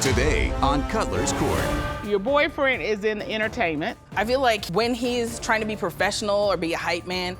Today on Cutlers Court. Your boyfriend is in entertainment. I feel like when he's trying to be professional or be a hype man,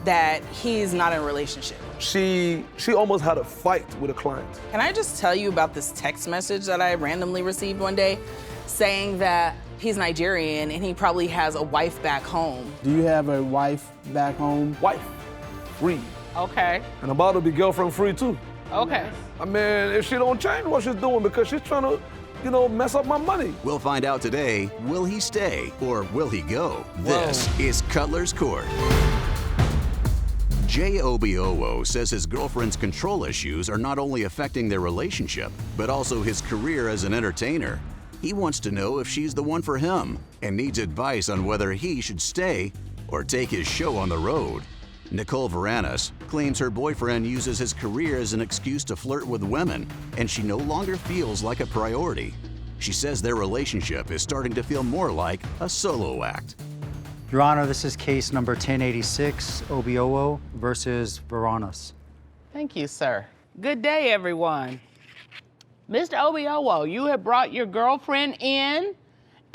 that he's not in a relationship. She almost had a fight with a client. Can I just tell you about this text message that I randomly received one day saying that he's Nigerian and he probably has a wife back home. Do you have a wife back home? Wife, free. Okay. And about to be girlfriend free too. Okay. I mean, if she don't change what she's doing because she's trying to, mess up my money. We'll find out today, will he stay or will he go? This is Cutlers Court. J.O.B.O.O. says his girlfriend's control issues are not only affecting their relationship, but also his career as an entertainer. He wants to know if she's the one for him and needs advice on whether he should stay or take his show on the road. Nicole Varanis claims her boyfriend uses his career as an excuse to flirt with women, and she no longer feels like a priority. She says their relationship is starting to feel more like a solo act. Your Honor, this is case number 1086, OBOO versus Varanis. Thank you, sir. Good day, everyone. Mr. Obiolo, you have brought your girlfriend in,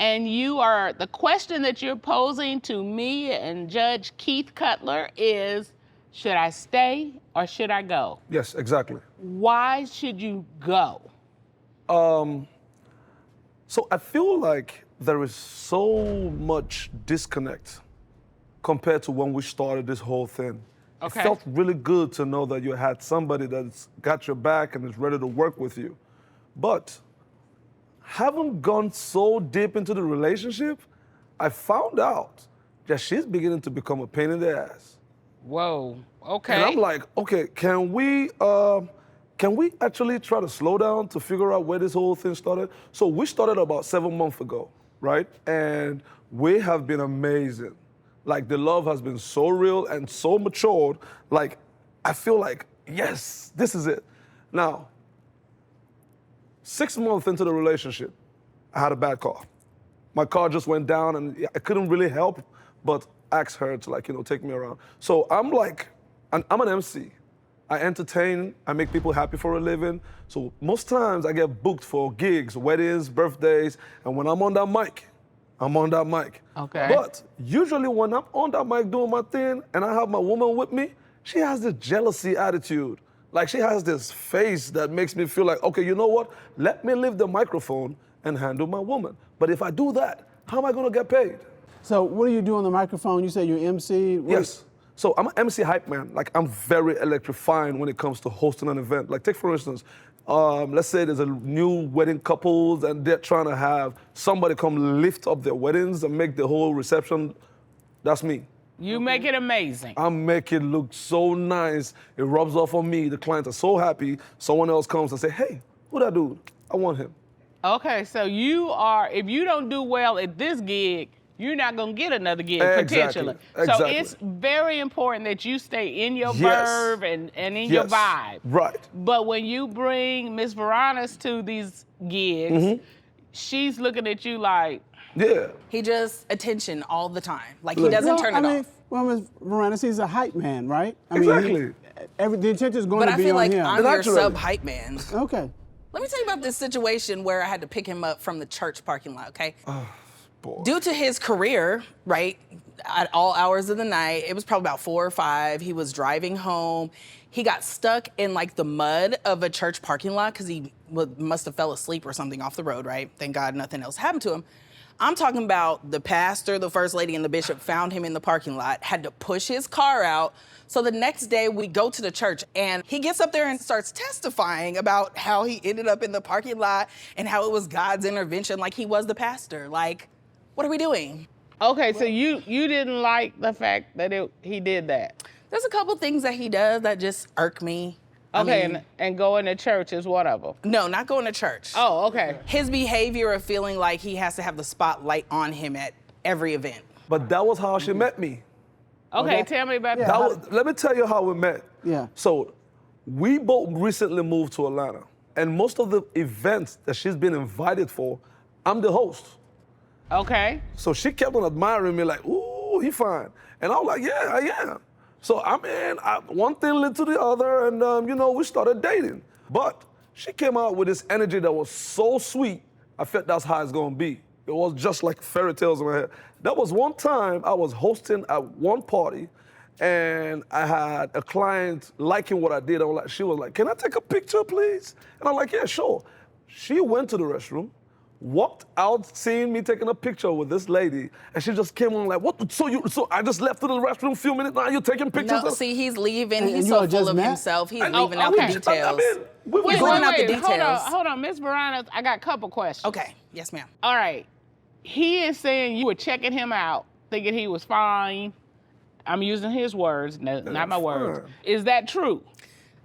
and the question that you're posing to me and Judge Keith Cutler is, should I stay or should I go? Yes, exactly. Why should you go? So I feel like there is so much disconnect compared to when we started this whole thing. Okay. It felt really good to know that you had somebody that's got your back and is ready to work with you. But having gone so deep into the relationship, I found out that she's beginning to become a pain in the ass. Whoa, okay. And I'm like, okay, can we actually try to slow down to figure out where this whole thing started? So we started about 7 months ago, right? And we have been amazing. Like, the love has been so real and so matured. Like, I feel like, yes, this is it. Now, 6 months into the relationship, I had a bad car. My car just went down and I couldn't really help but ask her to take me around. So I'm an MC. I entertain, I make people happy for a living. So most times I get booked for gigs, weddings, birthdays, and when I'm on that mic, I'm on that mic. Okay. But usually when I'm on that mic doing my thing and I have my woman with me, she has this jealousy attitude. Like, she has this face that makes me feel like, okay, you know what? Let me leave the microphone and handle my woman. But if I do that, how am I gonna get paid? So what do you do on the microphone? You say you're MC? Yes. So I'm an MC hype man. Like, I'm very electrifying when it comes to hosting an event. Like, take for instance, let's say there's a new wedding couples and they're trying to have somebody come lift up their weddings and make the whole reception. That's me. You make it amazing. I make it look so nice. It rubs off on me. The clients are so happy. Someone else comes and say, hey, who that dude? I want him. Okay, so if you don't do well at this gig, you're not gonna get another gig, Exactly. potentially. Exactly. So it's very important that you stay in your verve and in your vibe. Right. But when you bring Miss Varanis to these gigs, she's looking at you like, Yeah. He just attention all the time. Like, he doesn't turn it off. Well, Ms. Varanis, he's a hype man, right? Exactly. The attention is going But to I be feel on like him. I'm your Naturally. sub-hype man. Okay. Let me tell you about this situation where I had to pick him up from the church parking lot, okay? Boy. Due to his career, right, at all hours of the night, it was probably about 4 or 5, he was driving home. He got stuck in the mud of a church parking lot because he must have fell asleep or something off the road, right? Thank God nothing else happened to him. I'm talking about the pastor, the first lady, and the bishop found him in the parking lot, had to push his car out. So the next day we go to the church and he gets up there and starts testifying about how he ended up in the parking lot and how it was God's intervention, like he was the pastor. Like, what are we doing? okay, so you didn't like the fact that he did that. There's a couple things that he does that just irk me. Okay, and going to church is one of them. No, not going to church. Oh, okay. His behavior of feeling like he has to have the spotlight on him at every event. But that was how she met me. Okay, tell me about Let me tell you how we met. Yeah. So we both recently moved to Atlanta. And most of the events that she's been invited for, I'm the host. Okay. So she kept on admiring me like, ooh, he fine. And I was like, yeah, I am. So one thing led to the other, and we started dating. But She came out with this energy that was so sweet. I felt that's how it's gonna be. It was just like fairy tales in my head. That was one time I was hosting at one party, and I had a client liking what I did. She was like, "Can I take a picture, please?" And I'm like, "Yeah, sure." She went to the restroom, walked out, seeing me taking a picture with this lady, and she just came on like, "What? So I just left to the restroom a few minutes. Now you're taking pictures?" No, see, he's leaving. And He's you all so full just of met? himself. He's I leaving know, out the I details. mean, we Wait, going out the Wait, details. hold on, Miss Veronica, I got a couple questions. Okay, yes, ma'am. All right. He is saying you were checking him out, thinking he was fine. I'm using his words, not my words. fine. Is that true?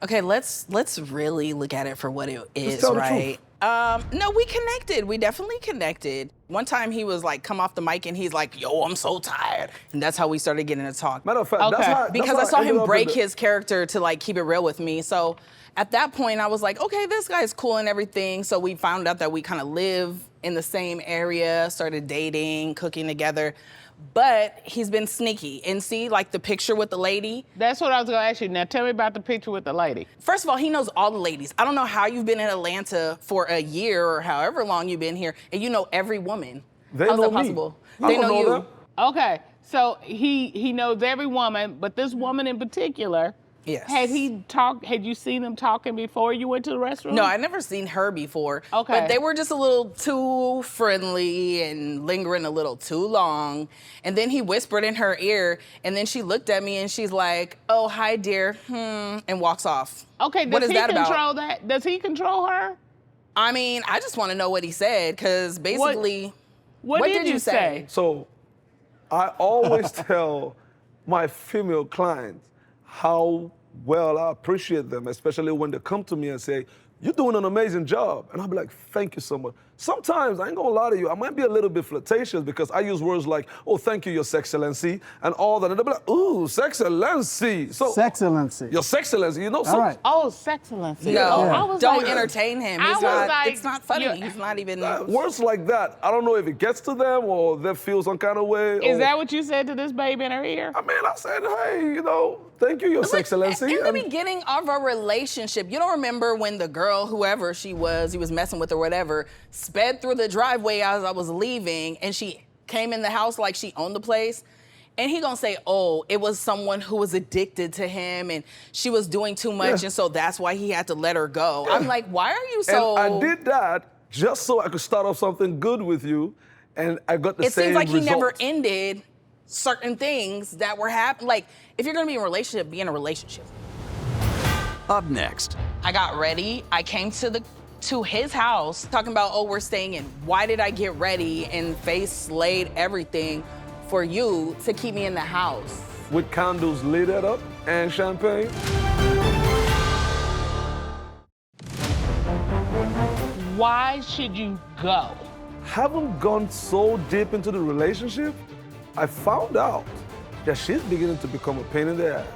Okay, let's really look at it for what it is, tell the right? No, we connected. We definitely connected. One time he was like, come off the mic and he's like, "Yo, I'm so tired," and that's how we started getting to talk. Matter of fact, Okay. that's how, Because I saw him break his character to like keep it real with me. So at that point, I was like, okay, this guy's cool and everything. So we found out that we kind of live in the same area, started dating, cooking together. But he's been sneaky. And see, like the picture with the lady. That's what I was gonna ask you. Now tell me about the picture with the lady. First of all, he knows all the ladies. I don't know how you've been in Atlanta for a year or however long you've been here, and you know every woman. They How's know that me. possible? I They don't know you. them. Okay, so he knows every woman, but this woman in particular. Yes. Had you seen them talking before you went to the restroom? No, I'd never seen her before. Okay. But they were just a little too friendly and lingering a little too long. And then he whispered in her ear, and then she looked at me and she's like, "Oh, hi, dear," and walks off. Okay, does What is he that control about? that? Does he control her? I mean, I just want to know what he said, because basically, What did you say? So I always tell my female clients how well I appreciate them, especially when they come to me and say, "You're doing an amazing job." And I'll be like, "Thank you so much." Sometimes, I ain't gonna lie to you, I might be a little bit flirtatious because I use words like, "Oh, thank you, your sexcellency," and all that. And they'll be like, "Ooh, sexcellency." So, Sexcellency. your sexcellency, you know? So, All right. Oh, sexcellency. no, Oh, Yeah. I was don't like- entertain him. I He's was not, like, it's not funny. you- He's not even. words like that, I don't know if it gets to them or they feel some kind of way. Is or, that what you said to this baby in her ear? I mean, I said, "Hey, thank you, your Look, sexcellency." in the And- beginning of a relationship, you don't remember when the girl, whoever she was, he was messing with or whatever, sped through the driveway as I was leaving, and she came in the house like she owned the place. And he gonna say, "Oh, it was someone who was addicted to him, and she was doing too much, Yeah. and so that's why he had to let her go." I'm like, why are you so? And I did that just so I could start off something good with you, and I got the It same seems like he never result. ended certain things that were happening. Like, if you're gonna be in a relationship, be in a relationship. Up next, I got ready. I came to his house talking about, "Oh, we're staying in. Why did I get ready and face slayed everything for you to keep me in the house?" With candles lit it up and champagne. Why should you go? Haven't gone so deep into the relationship, I found out that she's beginning to become a pain in the ass.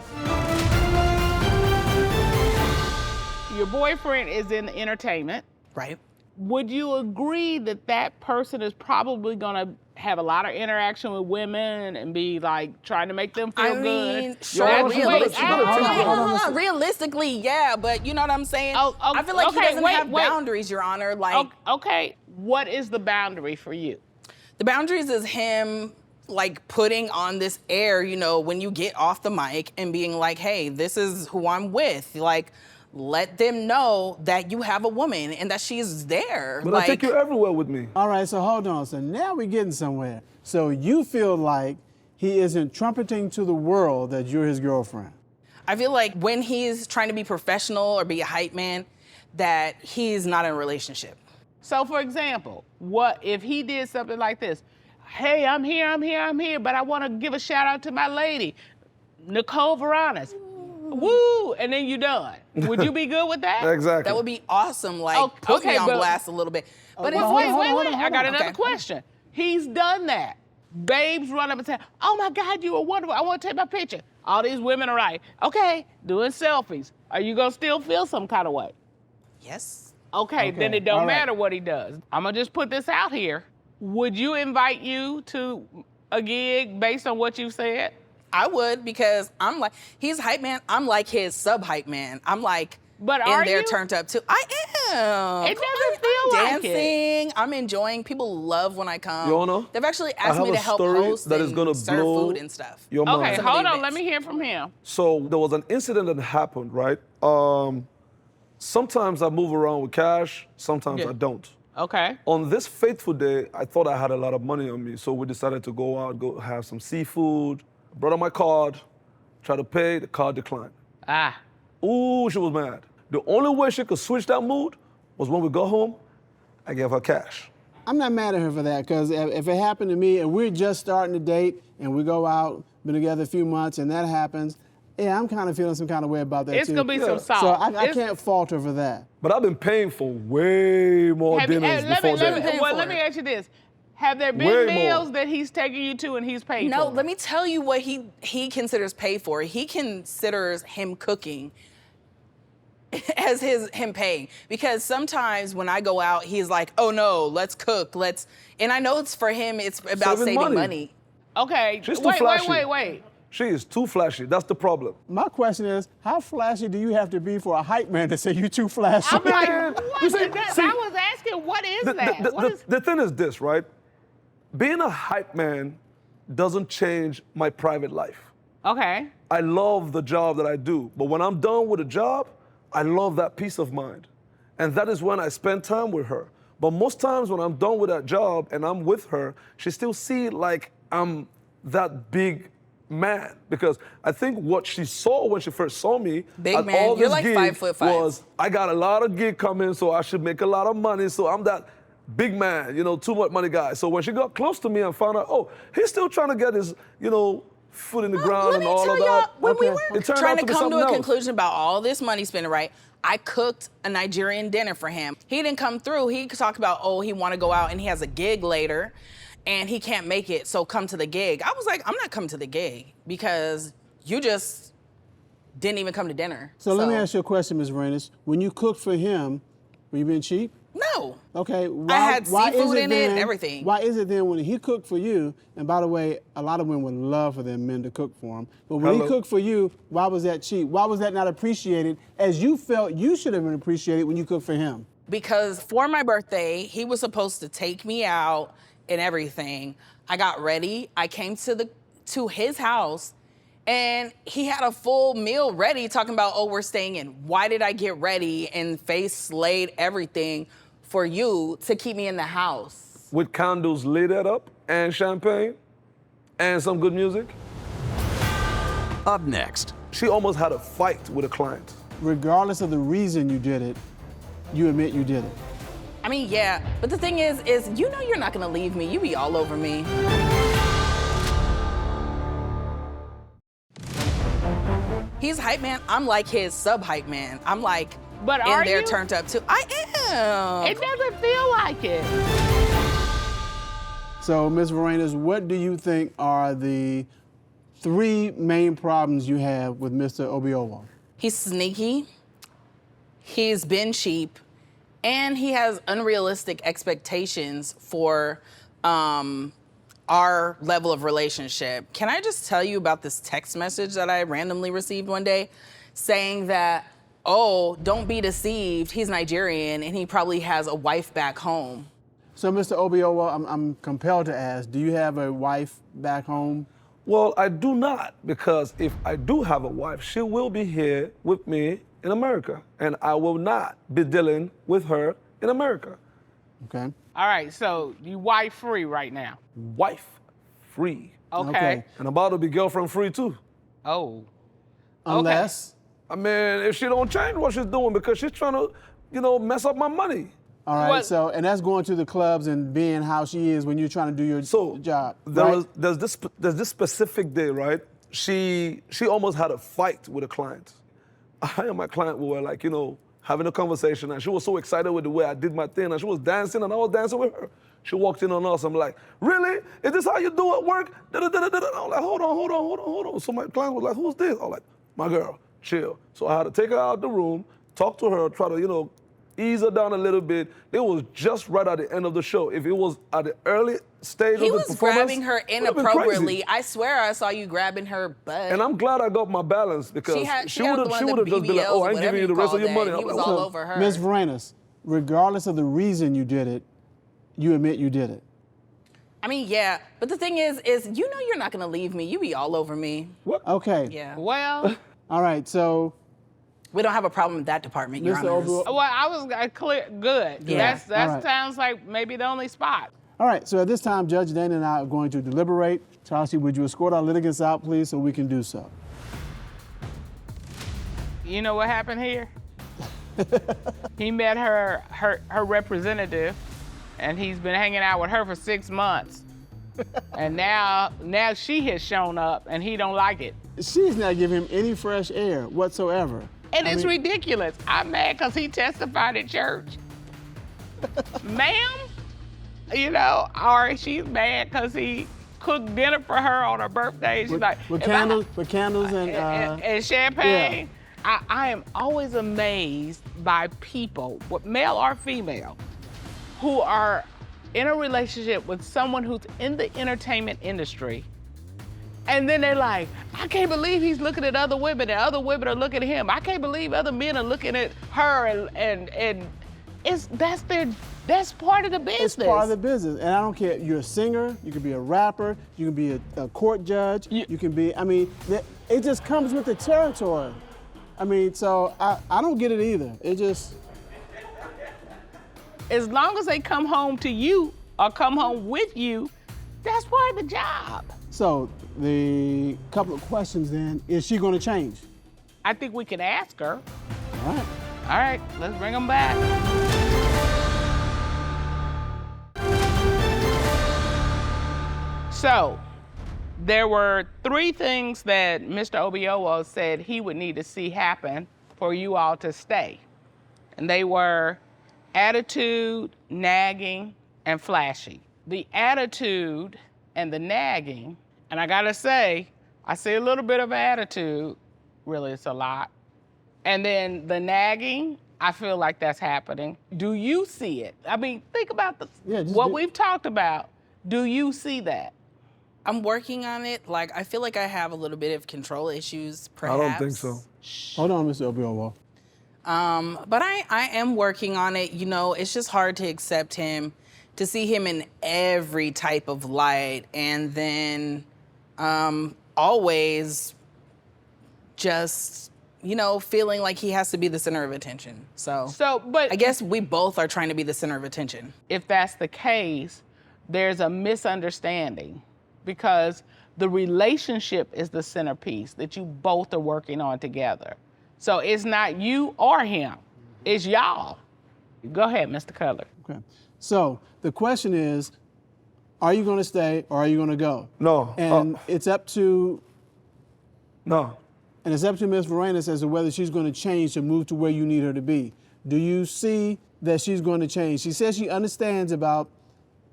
Your boyfriend is in entertainment. Right? Would you agree that that person is probably gonna have a lot of interaction with women and be like trying to make them feel I good? mean, sure, That's- she's wait, gonna- she's gonna I- take I- you Hold on. on. Realistically, yeah, but you know what I'm saying? Oh, I feel like he okay, doesn't wait, have wait. boundaries, Your Honor. Like, Okay, what is the boundary for you? the boundaries is him like putting on this air, when you get off the mic and being like, "Hey, this is who I'm with." Like, let them know that you have a woman and that she's there. But like, I take you everywhere with me. All right, so hold on. So now we're getting somewhere. So you feel like he isn't trumpeting to the world that you're his girlfriend. I feel like when he's trying to be professional or be a hype man, that he's not in a relationship. So, for example, what if he did something like this? "Hey, I'm here, but I want to give a shout out to my lady, Nicole Veranis." Woo! And then you done. Would you be good with that? Exactly. That would be awesome. Like, Oh, put me okay, on but- blast a little bit. But Well, if hold on, Wait. I got another Okay. question. He's done that. Babes run up and say, "Oh my God, you are wonderful. I want to take my picture." All these women are like, "Okay, doing selfies." Are you gonna still feel some kind of way? Yes. Okay, then Okay, it don't all right. matter what he does. I'm gonna just put this out here. Would you invite you to a gig based on what you said? I would, because I'm like, he's hype man. I'm like his sub hype man. I'm like But and are they're you? turned up too. I am. It doesn't feel I'm like it. dancing. I'm enjoying. People love when I come. You wanna? They've actually I asked have me a to help story host that is and gonna serve blow food and stuff. your Okay, mind. Some of hold the on. Let events. me hear from him. So there was an incident that happened, right? Sometimes I move around with cash, sometimes Yeah. I don't. Okay. On this fateful day, I thought I had a lot of money on me, so we decided to go out, go have some seafood. Brought out my card, tried to pay, the card declined. Ah. Ooh, she was mad. The only way she could switch that mood was when we got home, I gave her cash. I'm not mad at her for that, because if it happened to me and we're just starting to date and we go out, been together a few months, and that happens, yeah, I'm kind of feeling some kind of way about that It's too. gonna be some salt. So I It's- can't fault her for that. But I've been paying for way more Have you- dinners let before me, that. let me ask you this. Have there been Way meals more. that he's taking you to and he's paid No, for? let me tell you what he considers pay for. He considers him cooking as him paying, because sometimes when I go out, he's like, "Oh no, let's cook, let's." And I know it's for him. It's about Saving saving money. money. Okay. She's too wait, flashy. wait. She is too flashy. That's the problem. My question is, how flashy do you have to be for a hype man to say you too flashy? I'm like, Man, what you is see- that? see- I was asking, what is The, that? the- What the- is- the thing is this, right? Being a hype man doesn't change my private life. Okay. I love the job that I do, but when I'm done with a job, I love that peace of mind. And that is when I spend time with her. But most times when I'm done with that job and I'm with her, she still see like I'm that big man. Because I think what she saw when she first saw me Big at man. all You're this like gig 5'5". was, I got a lot of gig coming, so I should make a lot of money. So I'm that big man, too much money guy. So when she got close to me and found out, oh, he's still trying to get his, foot in the ground Let and me all tell of y'all, that. when we Okay. were It turned trying out to to be come to something a else. conclusion about all this money spent, right? I cooked a Nigerian dinner for him. He didn't come through. He talked about, oh, he want to go out and he has a gig later and he can't make it, so come to the gig. I was like, I'm not coming to the gig because you just didn't even come to dinner. So let me ask you a question, Ms. Reynolds. When you cooked for him, were you being cheap? No. Okay, had why is seafood in it, then- everything. Why is it then when he cooked for you, and by the way, a lot of women would love for their men to cook for them, but when he Hello. cooked for you, why was that cheap? Why was that not appreciated as you felt you should have been appreciated when you cooked for him? Because for my birthday, he was supposed to take me out and everything. I got ready. I came to his house, and he had a full meal ready, talking about, oh, we're staying in. Why did I get ready and face slayed everything for you to keep me in the house? With candles lit up and champagne and some good music. Up next, She almost had a fight with a client. Regardless of the reason you did it, you admit you did it. I mean, yeah, but the thing is you know you're not gonna leave me. You be all over me. He's hype man. I'm like his sub-hype man. I'm like But in are there you? turned up too. I am. It doesn't feel like it. So, Ms. Varenas, what do you think are the 3 main problems you have with Mr. Obiowo? He's sneaky. He's been cheap, and he has unrealistic expectations for our level of relationship. Can I just tell you about this text message that I randomly received one day saying that, oh, don't be deceived, he's Nigerian and he probably has a wife back home. So, Mr. Obiowo, I'm compelled to ask, do you have a wife back home? Well, I do not, because if I do have a wife, she will be here with me in America, and I will not be dealing with her in America. Okay. All right, so you wife free right now. Wife free. Okay. Okay. And about to be girlfriend free too. Oh. Unless, I mean, if she don't change what she's doing because she's trying to, mess up my money. all right, What- so, and that's going to the clubs and being how she is when you're trying to do your So job, right? there's this specific day, right? She almost had a fight with a client. I and my client were like, having a conversation, and she was so excited with the way I did my thing, and she was dancing, and I was dancing with her. She walked in on us. I'm like, really? Is this how you do at work? Da-da-da-da-da. I'm like, hold on. So my client was like, who's this? I was like, my girl, chill. So I had to take her out the room, talk to her, try to, ease her down a little bit. It was just right at the end of the show. If it was at the early stage He of the was performance, grabbing her it would've been inappropriately. crazy. I swear I saw you grabbing her butt. And I'm glad I got my balance because She had would one have of the just been like, BBLs oh, or I ain't whatever giving you you the rest call of your money. that. He I'm was like, all "Well, over her. Ms. Varenas, regardless of the reason you did it, you admit you did it. I mean, yeah, but the thing is you know you're not gonna leave me. You be all over me. What? Okay. Yeah. Well, All right, so We don't have a problem with that department, Your Mr. Honors. Obi- well, I was clear. Good. Yeah. That All right. sounds like maybe the only spot. All right, so at this time, Judge Dana and I are going to deliberate. Chelsea, would you escort our litigants out, please, so we can do so? You know what happened here? He met her representative, and he's been hanging out with her for 6 months. And now she has shown up, and he don't like it. She's not giving him any fresh air whatsoever. And it's mean- ridiculous. I'm mad because he testified at church. Ma'am? You know, or she's mad because he cooked dinner for her on her birthday. She's like, With if I- candles and champagne. I am always amazed by people, male or female, who are in a relationship with someone who's in the entertainment industry. And then they're like, I can't believe he's looking at other women and other women are looking at him. I can't believe other men are looking at her and that's part of the business. It's part of the business, and I don't care. You're a singer, you can be a rapper, you can be a court judge, you can be, I mean, it just comes with the territory. I mean, so I don't get it either. It just, As long as they come home to you or come home with you, that's part of the job. so the couple of questions then, is she gonna change? I think we can ask her. All right. All right, let's bring them back. So, there were 3 things that Mr. Obiowo said he would need to see happen for you all to stay. And they were attitude, nagging, and flashy. The attitude and the nagging, and I gotta say, I see a little bit of attitude, really it's a lot. And then the nagging, I feel like that's happening. Do you see it? I mean, think about what we've talked about. Do you see that? I'm working on it. Like, I feel like I have a little bit of control issues, perhaps. I don't think so. Hold on, Mr. Obiowo. But I am working on it. You know, it's just hard to accept him, to see him in every type of light, and then always just, you know, feeling like he has to be the center of attention. So, But I guess we both are trying to be the center of attention. if that's the case, there's a misunderstanding because the relationship is the centerpiece that you both are working on together. So it's not you or him, it's y'all. Go ahead, Mr. Cutler. Okay. So the question is, are you gonna stay or are you gonna go? No. And it's up to No. And it's up to Ms. Varenas as to whether she's going to change to move to where you need her to be. Do you see that she's going to change? She says she understands about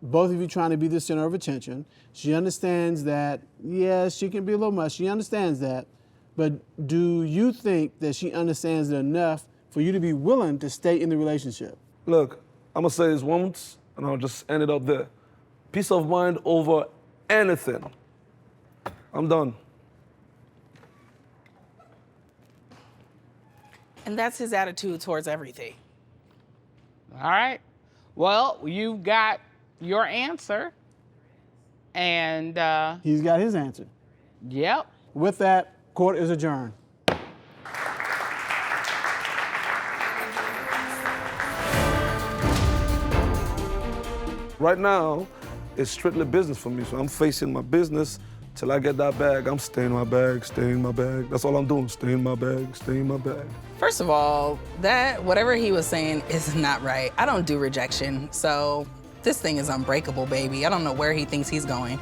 both of you trying to be the center of attention. She understands that, yes, she can be a little much. She understands that. But do you think that she understands it enough for you to be willing to stay in the relationship? Look, I'm gonna say this once, and I'll just end it up there. Peace of mind over anything. I'm done. And that's his attitude towards everything. All right. Well, you've got your answer. And, He's got his answer. yep. With that, court is adjourned. Right now, it's strictly business for me, so I'm facing my business. Till I get that bag, I'm staying in my bag, staying in my bag. That's all I'm doing, stay in my bag, stay in my bag. First of all, that whatever he was saying is not right. I don't do rejection, so this thing is unbreakable, baby. I don't know where he thinks he's going.